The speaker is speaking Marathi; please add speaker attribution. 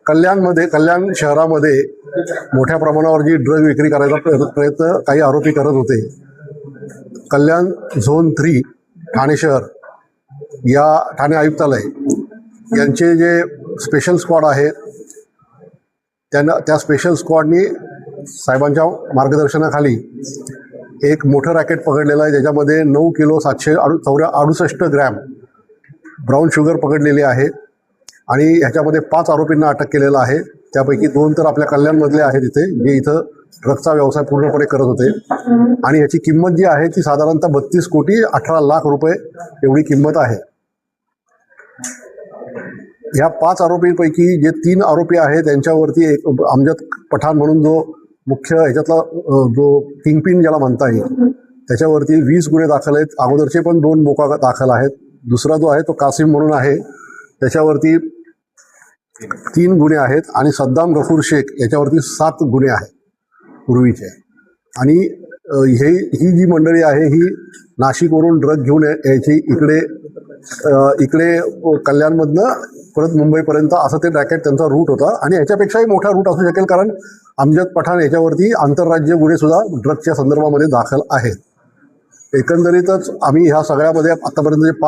Speaker 1: कल्याण शहरामध्ये मोठ्या प्रमाणावर जी ड्रग विक्री करायचा प्रयत्न काही आरोपी करत होते. कल्याण झोन 3 ठाणे शहर या ठाणे आयुक्तालय यांचे जे स्पेशल स्क्वॉड आहेत त्या स्पेशल स्क्वॉडनी साहेबांच्या मार्गदर्शनाखाली एक मोठं रॅकेट पकडलेलं आहे, ज्याच्यामध्ये 9 किलो 768 ग्रॅम ब्राऊन शुगर पकडलेली आहे आणि ह्याच्यामध्ये 5 आरोपींना अटक केलेलं आहे. त्यापैकी 2 तर आपल्या कल्याणमधले आहेत इथे, जे इथं ड्रगचा व्यवसाय पूर्णपणे करत होते आणि ह्याची किंमत जी आहे ती साधारणतः 32 कोटी 18 लाख रुपये एवढी किंमत आहे. ह्या 5 आरोपींपैकी जे 3 आरोपी आहेत त्यांच्यावरती एक अमजद पठाण म्हणून जो मुख्य ह्याच्यातला जो किंगपिन ज्याला म्हणता येईल त्याच्यावरती 20 गुन्हे दाखल आहेत. अगोदरचे पण 2 मोका दाखल आहेत. दुसरा जो आहे तो कासिम म्हणून आहे, त्याच्यावरती 3 गुन्हे आहेत आणि सद्दाम गफूर शेख याच्यावरती 7 गुन्हे आहेत पूर्वीचे. आणि ही जी मंडळी आहे ही नाशिकवरून ड्रग घेऊन यायची इकडे कल्याणमधनं परत मुंबईपर्यंत असं ते रॅकेट त्यांचा रूट होता आणि ह्याच्यापेक्षाही मोठा रूट असू शकेल, कारण अमजद पठाण याच्यावरती आंतरराज्य गुन्हेसुद्धा ड्रगच्या संदर्भामध्ये दाखल आहेत. एकंदरीतच आम्ही ह्या सगळ्यामध्ये आतापर्यंत जे 5